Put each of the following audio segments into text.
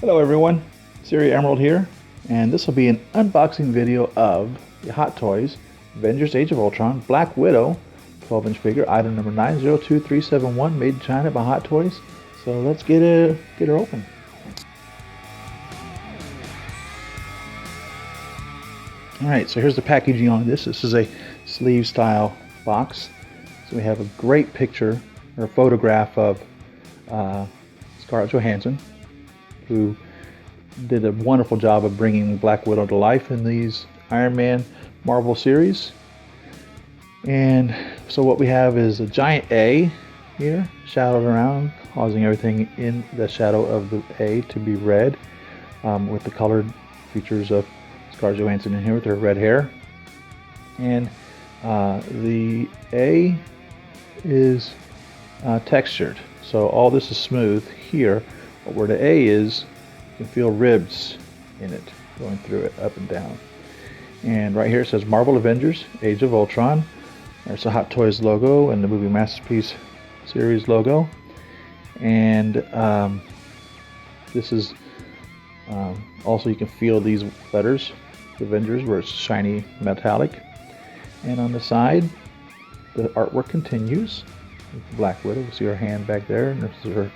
Hello everyone, Siri Emerald here, and this will be an unboxing video of the Hot Toys Avengers Age of Ultron Black Widow 12-inch figure, item number 902371, made in China by Hot Toys. So let's get her open. Alright, so here's the packaging on this. This is a sleeve style box. So we have a great picture, or a photograph of Scarlett Johansson, who did a wonderful job of bringing Black Widow to life in these Iron Man Marvel series. And so what we have is a giant A here, shadowed around, causing everything in the shadow of the A to be red, with the colored features of Scarlett Johansson in here with her red hair. And the A is textured, so all this is smooth here, but where the A is, you can feel ribs in it going through it up and down. And right here it says Marvel Avengers Age of Ultron. There's a Hot Toys logo and the movie Masterpiece series logo. And this is also, you can feel these letters, Avengers, where it's shiny metallic. And on the side, the artwork continues. Black Widow, you see her hand back there, and this is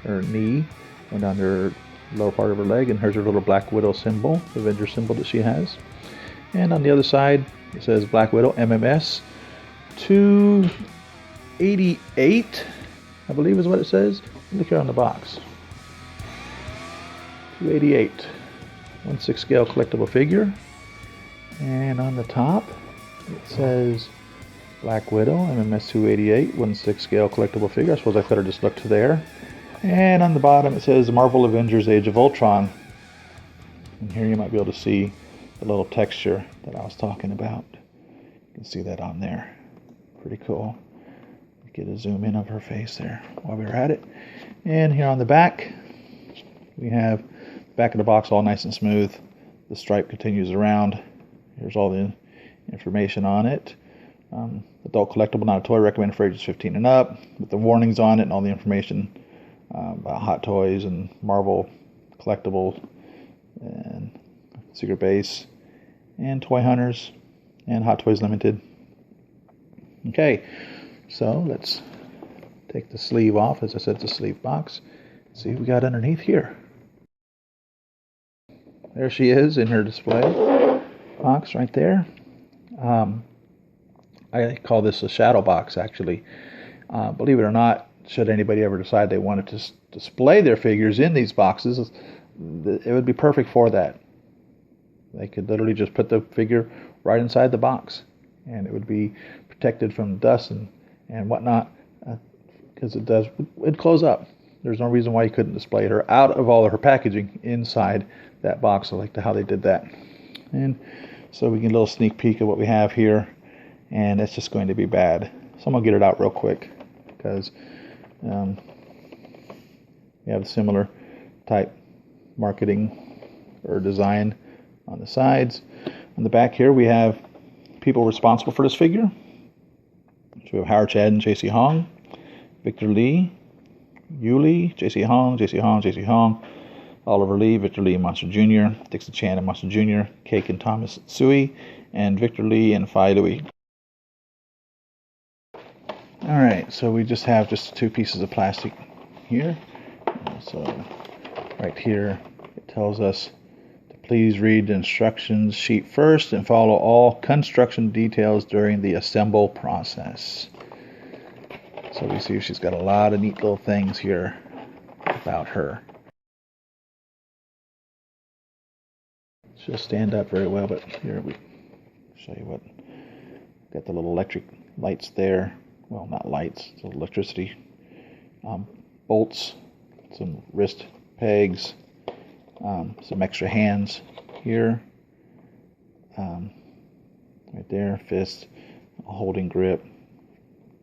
her knee, and on her lower part of her leg, and here's her little Black Widow symbol, the Avenger symbol that she has. And on the other side, it says Black Widow MMS 288, I believe is what it says. Look here on the box. 288, 1/6 scale collectible figure. And on the top, it says Black Widow MMS 288, 1/6 scale collectible figure. I suppose I could have just looked there. And on the bottom it says Marvel Avengers Age of Ultron. And here you might be able to see the little texture that I was talking about. You can see that on there. Pretty cool. Get a zoom in of her face there while we were at it. And here on the back, we have the back of the box all nice and smooth. The stripe continues around. Here's all the information on it. Adult collectible, not a toy, recommended for ages 15 and up, with the warnings on it and all the information about Hot Toys and Marvel Collectible and Secret Base and Toy Hunters and Hot Toys Limited. Okay, so let's take the sleeve off. As I said, it's a sleeve box. Let's see what we got underneath here. There she is in her display box right there. I call this a shadow box, actually. Believe it or not, should anybody ever decide they wanted to display their figures in these boxes, it would be perfect for that. They could literally just put the figure right inside the box, and it would be protected from dust and whatnot, because it'd close up. There's no reason why you couldn't display her out of all of her packaging inside that box. I like how they did that. And so we get a little sneak peek of what we have here, and it's just going to be bad. So I'm going to get it out real quick, because we have a similar type marketing or design on the sides. On the back here we have people responsible for this figure. So we have Howard Chad and J.C. Hong, Victor Lee, Yu Lee, J.C. Hong, J.C. Hong, J.C. Hong, Oliver Lee, Victor Lee and Monster Jr., Dixon Chan and Monster Jr., Cake and Thomas Sui, and Victor Lee and Phi Louis. Alright, so we just have two pieces of plastic here. So right here it tells us to please read the instructions sheet first and follow all construction details during the assemble process. So we see she's got a lot of neat little things here about her. She'll stand up very well, but here we show you what. Got the little electric lights there. Well, not lights, it's electricity. Bolts, some wrist pegs, some extra hands here. Right there, fist, a holding grip,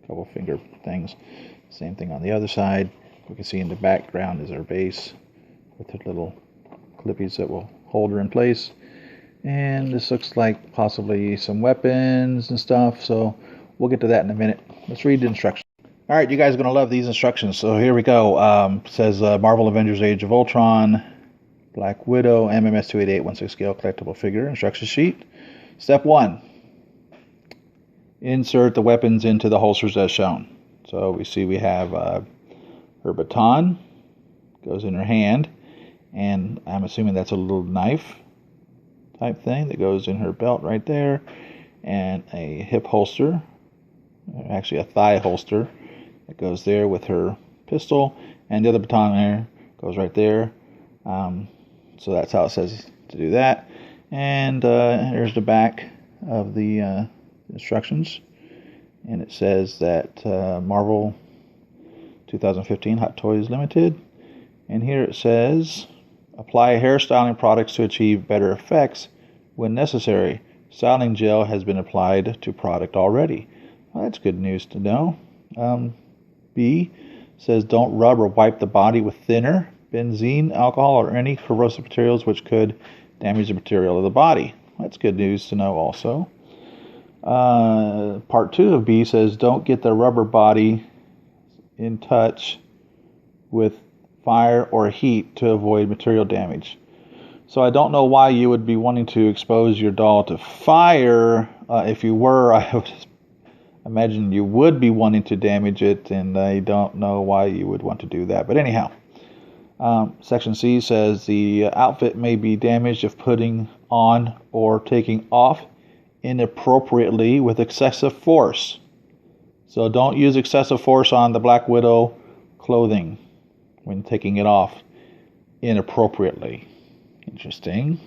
a couple finger things. Same thing on the other side. We can see in the background is our base with her little clippies that will hold her in place. And this looks like possibly some weapons and stuff, so we'll get to that in a minute. Let's read the instructions. Alright, you guys are going to love these instructions, so here we go. It says Marvel Avengers Age of Ultron, Black Widow MMS 288 1/6 scale collectible figure instruction sheet. Step 1. Insert the weapons into the holsters as shown. So we see we have her baton goes in her hand, and I'm assuming that's a little knife type thing that goes in her belt right there, and a hip holster, actually a thigh holster that goes there with her pistol, and the other baton there goes right there. So that's how it says to do that. And here's the back of the instructions, and it says that Marvel 2015 Hot Toys Limited, and here it says apply hairstyling products to achieve better effects when necessary. Styling gel has been applied to product already. Well, that's good news to know. B says don't rub or wipe the body with thinner, benzene, alcohol, or any corrosive materials which could damage the material of the body. That's good news to know also. Part 2 of B says don't get the rubber body in touch with fire or heat to avoid material damage. So I don't know why you would be wanting to expose your doll to fire. If you were, I would imagine you would be wanting to damage it, and I don't know why you would want to do that. But anyhow, Section C says the outfit may be damaged if putting on or taking off inappropriately with excessive force. So don't use excessive force on the Black Widow clothing when taking it off inappropriately. Interesting.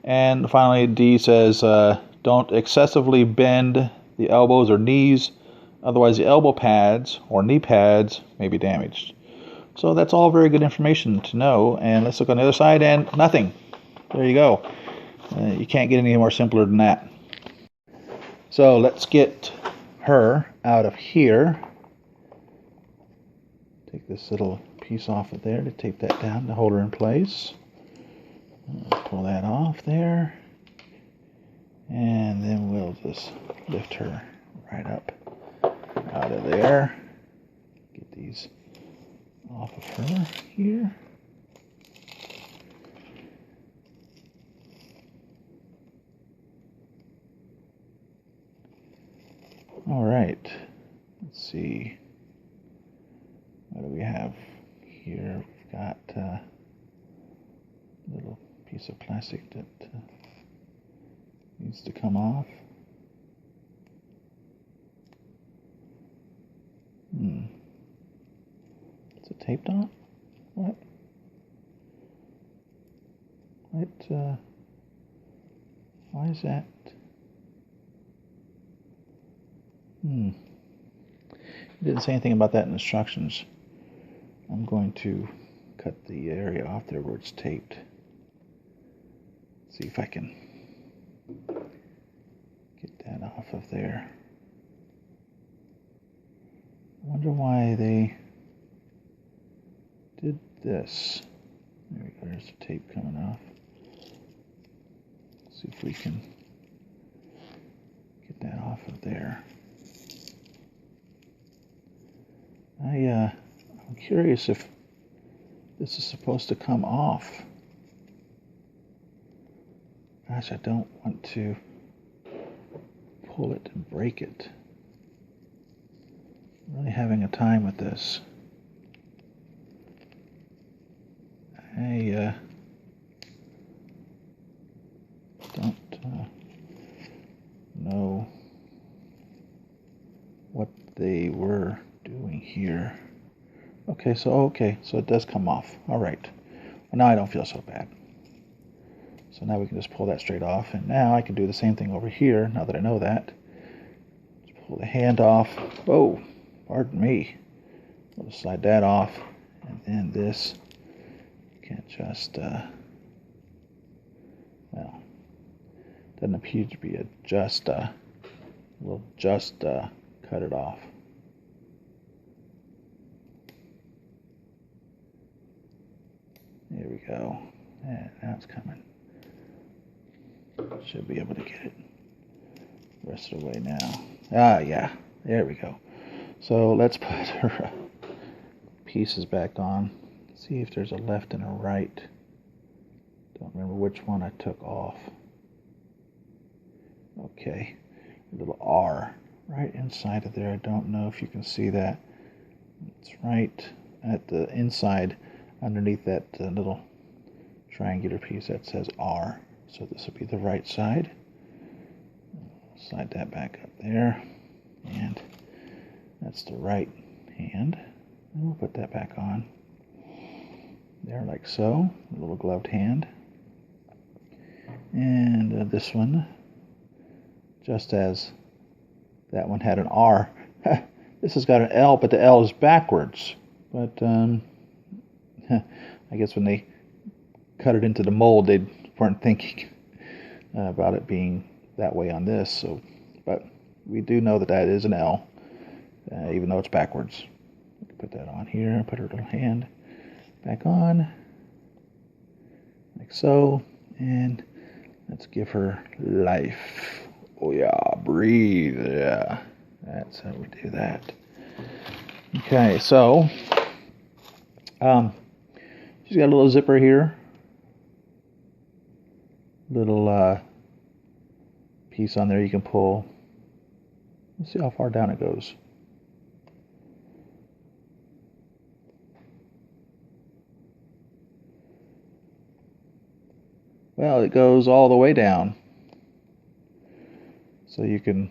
And finally, D says don't excessively bend the elbows or knees, otherwise the elbow pads or knee pads may be damaged. So that's all very good information to know. And let's look on the other side, and nothing. There you go. You can't get any more simpler than that. So let's get her out of here. Take this little piece off of there to tape that down to hold her in place. Pull that off there, and then we'll just lift her right up out of there. Get these off of her here. All right, let's see. What do we have here? We've got a little piece of plastic that needs to come off. Is it taped on? What? Why is that? It didn't say anything about that in instructions. I'm going to cut the area off there where it's taped. See if I can get that off of there. I wonder why they did this. There we go, there's the tape coming off. Let's see if we can get that off of there. I'm curious if this is supposed to come off. Gosh, I don't want to pull it and break it. I'm really having a time with this. I don't know what they were doing here. Okay, so it does come off. All right. Well, now I don't feel so bad. So now we can just pull that straight off, and now I can do the same thing over here. Now that I know that, just pull the hand off. Oh, pardon me. We'll just slide that off, and then this can just well, doesn't appear to be a just. We'll just cut it off. There we go. And now it's coming. Should be able to get it the rest of the way now. Ah, yeah. There we go. So let's put her pieces back on. See if there's a left and a right. Don't remember which one I took off. Okay, a little R right inside of there. I don't know if you can see that. It's right at the inside underneath that little triangular piece that says R. So this will be the right side. Slide that back up there, and that's the right hand. And we'll put that back on there like so, a little gloved hand. And this one, just as that one had an R, this has got an L, but the L is backwards. But I guess when they cut it into the mold, they weren't thinking about it being that way on this. So, but we do know that that is an L, even though it's backwards. Put that on here, put her little hand back on, like so, and let's give her life. Oh yeah, breathe, yeah. That's how we do that. Okay, so she's got a little zipper here, little piece on there you can pull. Let's see how far down it goes. Well, it goes all the way down. So you can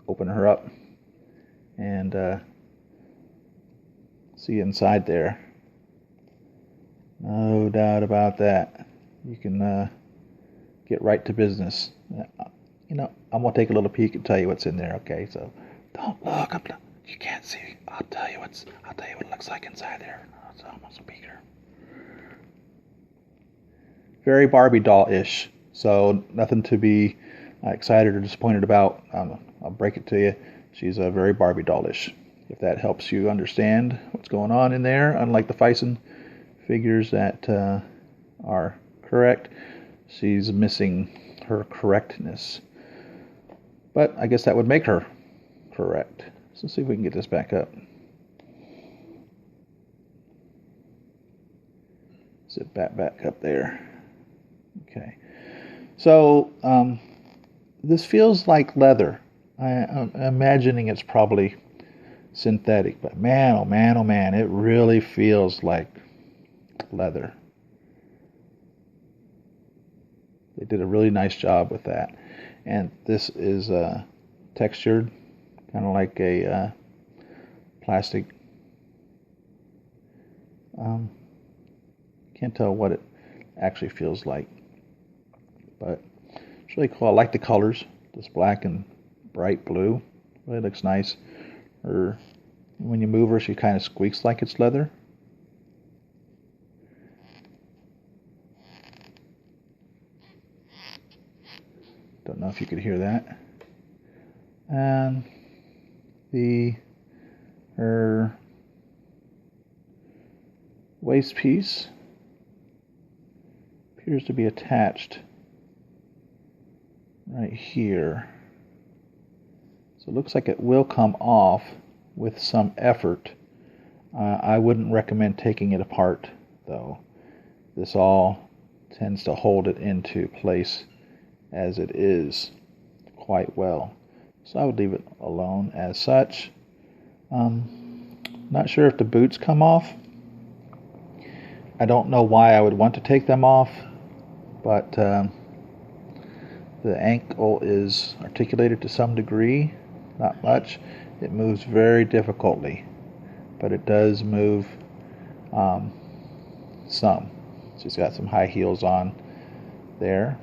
open her up and see inside there. No doubt about that. You can get right to business. You know, I'm gonna take a little peek and tell you what's in there. Okay, so don't look. You can't see. I'll tell you what it looks like inside there. So I'm gonna peek her. Very Barbie doll-ish. So nothing to be excited or disappointed about. I'll break it to you. She's a very Barbie doll-ish. If that helps you understand what's going on in there, unlike the Fison figures that are correct, she's missing her correctness. But I guess that would make her correct. So let's see if we can get this back up. Zip back up there. Okay. So this feels like leather. I'm imagining it's probably synthetic, but man, oh man, oh man, it really feels like leather. They did a really nice job with that. And this is textured, kind of like a plastic. Can't tell what it actually feels like, but it's really cool. I like the colors, this black and bright blue. Really looks nice. Or when you move her, she kind of squeaks like it's leather. Don't know if you could hear that. And her waist piece appears to be attached right here. So it looks like it will come off with some effort. I wouldn't recommend taking it apart though. This all tends to hold it into place as it is quite well. So I would leave it alone as such. Not sure if the boots come off. I don't know why I would want to take them off, but the ankle is articulated to some degree, not much. It moves very difficultly, but it does move some. She's got some high heels on there.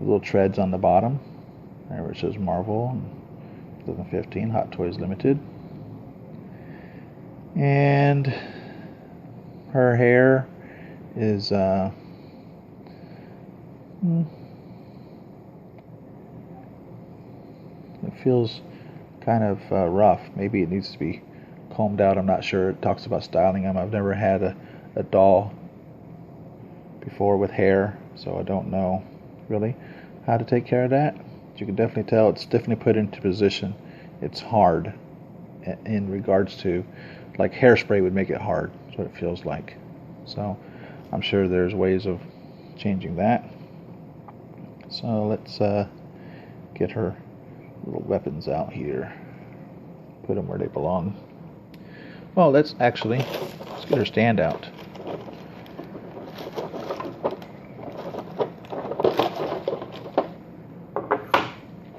Little treads on the bottom, there where it says Marvel 2015 Hot Toys Limited. And her hair is it feels kind of rough. Maybe it needs to be combed out. I'm not sure. It talks about styling them. I've never had a doll before with hair, so I don't know really how to take care of that. But you can definitely tell it's definitely put into position. It's hard in regards to, like hairspray would make it hard. That's what it feels like. So I'm sure there's ways of changing that. So let's get her little weapons out here. Put them where they belong. Well, let's get her stand out.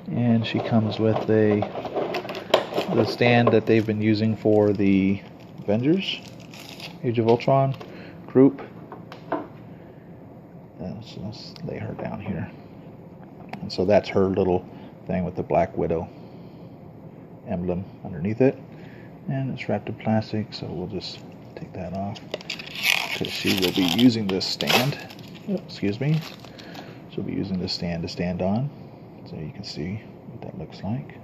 And she comes with the stand that they've been using for the Avengers, Age of Ultron group. So let's lay her down here. And so that's her little thing with the Black Widow emblem underneath it. And it's wrapped in plastic, so we'll just take that off. Because she will be using this stand. Oh, excuse me. She'll be using this stand to stand on. So you can see what that looks like.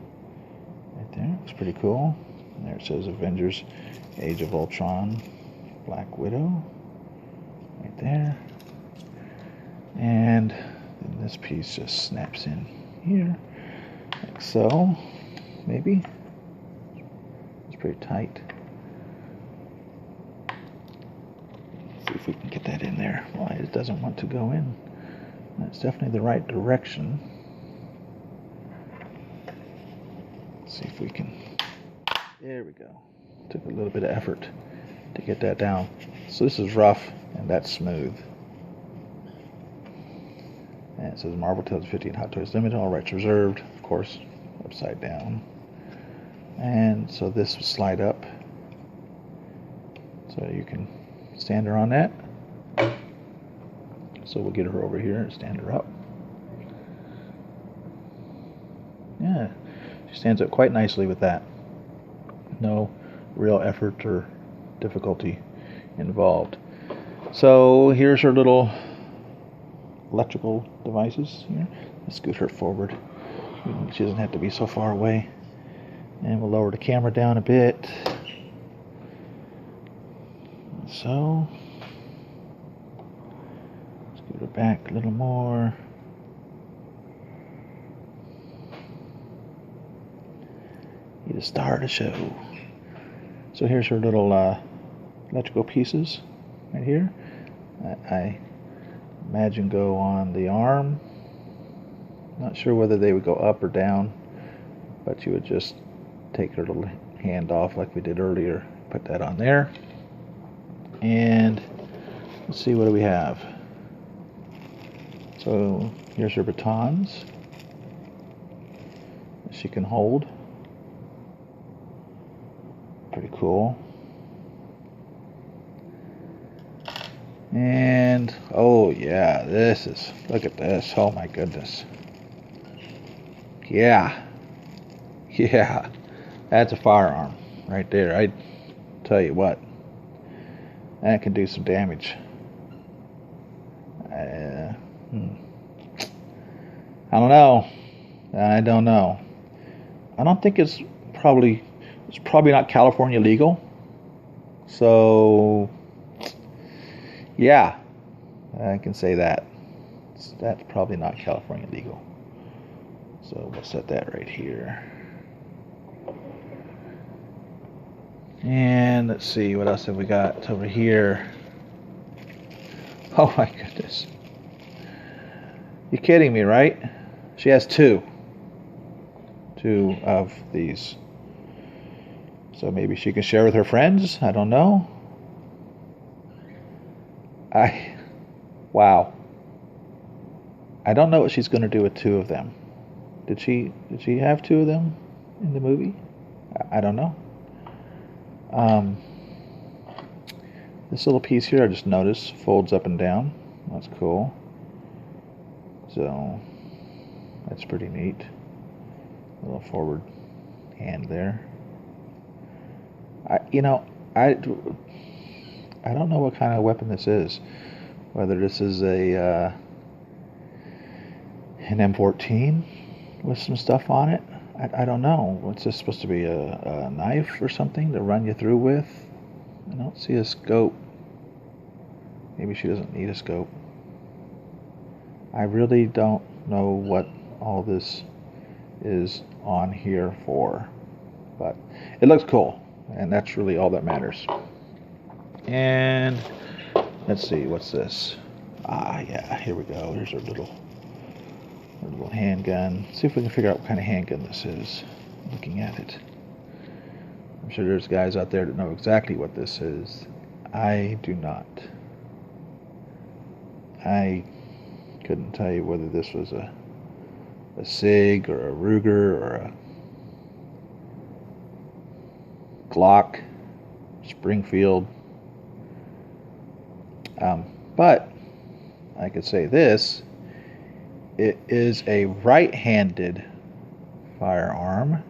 Right there. It's pretty cool. And there it says Avengers Age of Ultron Black Widow. Right there. And then this piece just snaps in here. Like so. Maybe. It's pretty tight. Let's see if we can get that in there. Well, it doesn't want to go in. That's definitely the right direction. Let's see if we can. There we go. Took a little bit of effort to get that down. So this is rough and that's smooth. And it says Marvel Tales 15 Hot Toys Limited, all rights reserved. Of course, upside down. And so this will slide up. So you can stand her on that. So we'll get her over here and stand her up. Yeah, she stands up quite nicely with that. No real effort or difficulty involved. So here's her little electrical devices here. Let's scoot her forward. She doesn't have to be so far away. And we'll lower the camera down a bit. So, scoot her back a little more. Be the star of the show. So here's her little electrical pieces right here. I imagine go on the arm. Not sure whether they would go up or down, but you would just take her little hand off like we did earlier. Put that on there. And let's see, what do we have? So here's her batons that she can hold. Pretty cool. And oh yeah, look at this. Oh my goodness. Yeah, that's a firearm right there. I tell you what, that can do some damage. I don't know. I don't think it's probably not California legal. So yeah, I can say that. That's probably not California legal. So we'll set that right here. And let's see, what else have we got over here? Oh my goodness. You're kidding me, right? She has two of these. So maybe she can share with her friends. I don't know. Wow. I don't know what she's going to do with two of them. Did she have two of them in the movie? I don't know. This little piece here, I just noticed, folds up and down. That's cool. So that's pretty neat. A little forward hand there. I don't know what kind of weapon this is. Whether this is an M14 with some stuff on it. I don't know. What's this supposed to be? A knife or something to run you through with? I don't see a scope. Maybe she doesn't need a scope. I really don't know what all this is on here for. But it looks cool. And that's really all that matters. And let's see, what's this? Ah, yeah, here we go. Here's our little handgun. See if we can figure out what kind of handgun this is, looking at it. I'm sure there's guys out there that know exactly what this is. I do not. I couldn't tell you whether this was a SIG or a Ruger or a Glock, Springfield. But I could say this, it is a right-handed firearm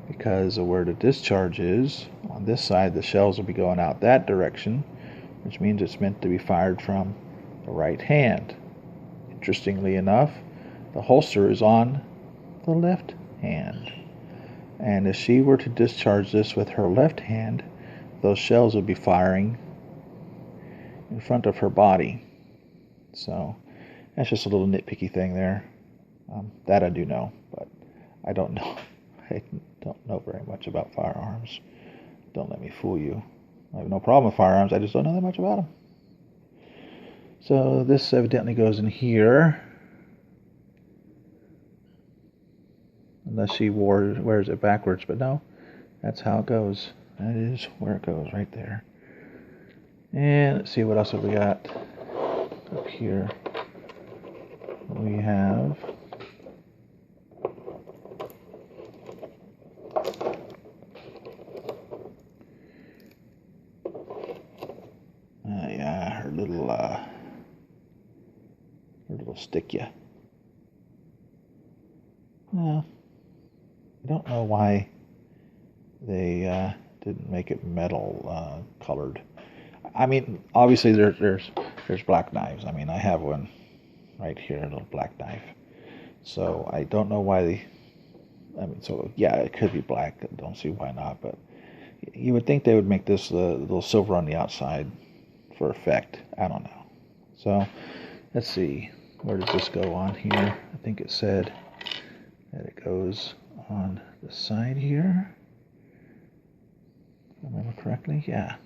because of where the discharge is. On this side, the shells will be going out that direction, which means it's meant to be fired from the right hand. Interestingly enough, the holster is on the left hand. And if she were to discharge this with her left hand, those shells would be firing in front of her body. So that's just a little nitpicky thing there. That I do know, but I don't know. I don't know very much about firearms. Don't let me fool you. I have no problem with firearms. I just don't know that much about them. So this evidently goes in here. Unless she wears it backwards, but no, that's how it goes. That is where it goes, right there. And let's see, what else have we got up here? We have yeah, her little stickia. Well, I don't know why they didn't make it metal colored. I mean, obviously there's black knives. I mean, I have one right here, a little black knife. So I don't know why so yeah, it could be black. I don't see why not, but you would think they would make this little silver on the outside for effect. I don't know. So let's see, where does this go on here? I think it said that it goes on the side here. If I remember correctly, yeah.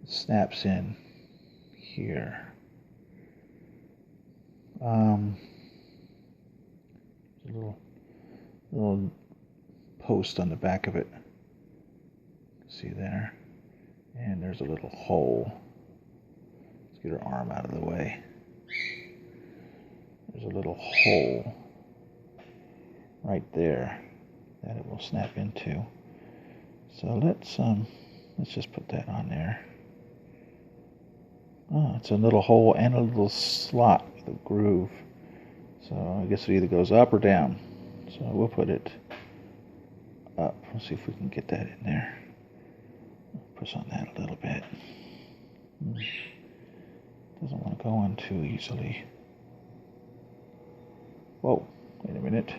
It snaps in here. There's a little post on the back of it. See there? And there's a little hole. Let's get her arm out of the way. There's a little hole right there that it will snap into. So let's just put that on there. Oh, it's a little hole and a little slot with a groove. So I guess it either goes up or down. So we'll put it up. Let's see if we can get that in there. Push on that a little bit. Doesn't want to go on too easily. Whoa, wait a minute.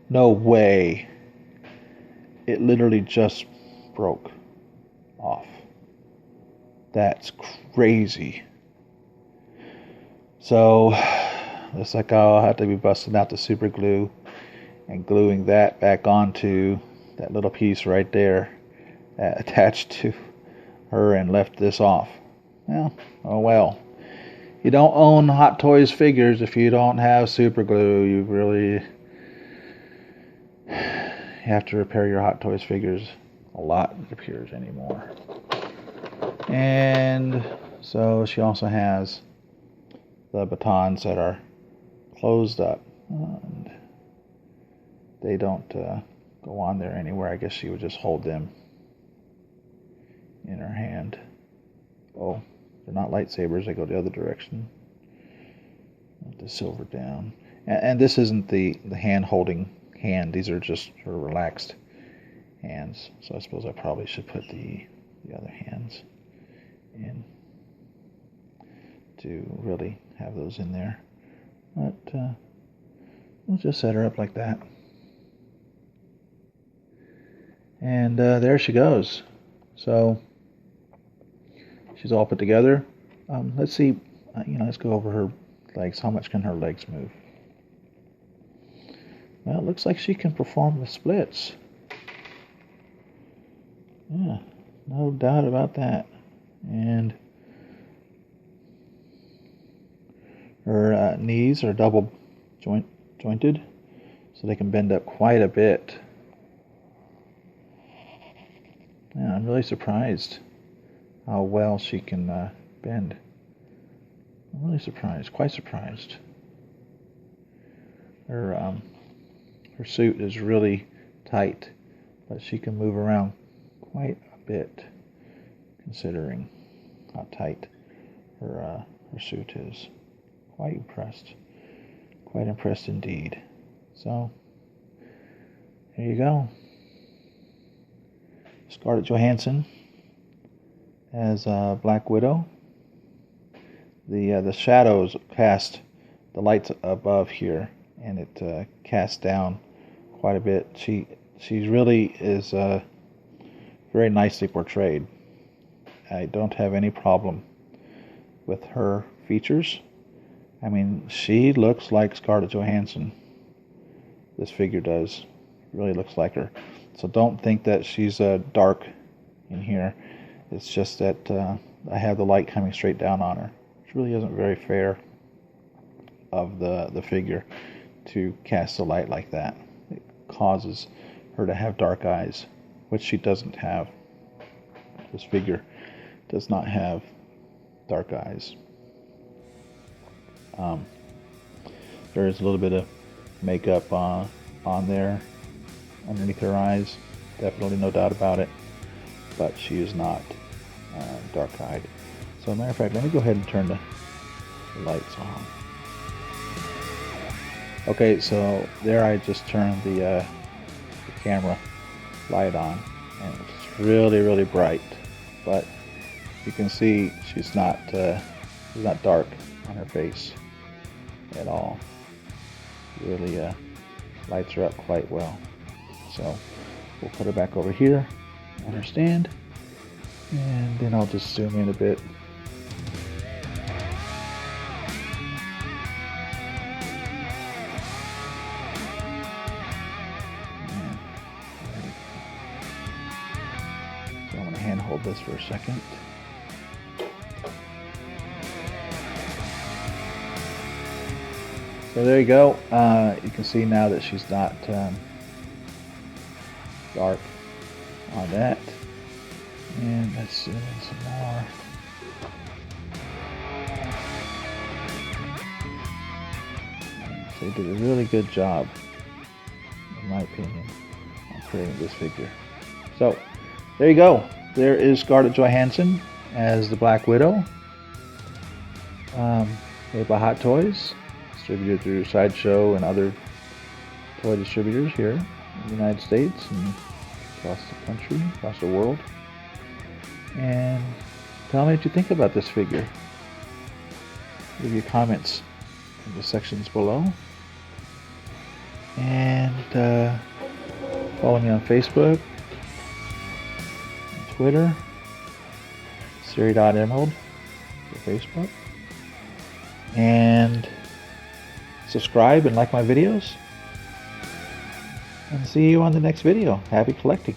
No way. It literally just broke off. That's crazy. So, looks like I'll have to be busting out the super glue and gluing that back onto that little piece right there attached to her and left this off. Well, oh well. You don't own Hot Toys figures if you don't have super glue. You really have to repair your Hot Toys figures a lot, it appears, anymore. And so she also has the batons that are closed up. And they don't go on there anywhere. I guess she would just hold them in her hand. Oh, they're not lightsabers. They go the other direction. Let the silver down. And this isn't the hand holding hand. These are just sort of relaxed hands. So I suppose I probably should put the other hands in to really have those in there. But we'll just set her up like that. And there she goes. So she's all put together. Let's see, let's go over her legs. How much can her legs move? Well, it looks like she can perform the splits. Yeah, no doubt about that. And Her knees are double jointed, so they can bend up quite a bit. Yeah, I'm really surprised how well she can bend. I'm really surprised, quite surprised. Her suit is really tight, but she can move around quite a bit, considering how tight her suit is. Quite impressed indeed. So there you go. Scarlett Johansson as Black Widow. The shadows cast the lights above here, and it casts down quite a bit. She really is very nicely portrayed. I don't have any problem with her features. I mean, she looks like Scarlett Johansson. This figure does. Really looks like her. So don't think that she's dark in here. It's just that I have the light coming straight down on her. Which really isn't very fair of the figure to cast the light like that. It causes her to have dark eyes, which she doesn't have. This figure does not have dark eyes. There is a little bit of makeup on there underneath her eyes, definitely, no doubt about it, but she is not dark-eyed. So, as a matter of fact, let me go ahead and turn the lights on. Okay, so there I just turned the camera light on, and it's really bright, but you can see she's not dark on her face at all. Really lights her up quite well. So we'll put her back over here on her stand, and then I'll just zoom in a bit. So I'm going to hand hold this for a second. So there you go. You can see now that she's not dark on that. And let's zoom in some more. So they did a really good job, in my opinion, on creating this figure. So there you go. There is Scarlett Johansson as the Black Widow. Made by Hot Toys, distributed through Sideshow and other toy distributors here in the United States and across the country, across the world. And tell me what you think about this figure. Leave your comments in the sections below. And follow me on Facebook, and Twitter, Siri Emerald for Facebook. And subscribe and like my videos. And see you on the next video. Happy collecting.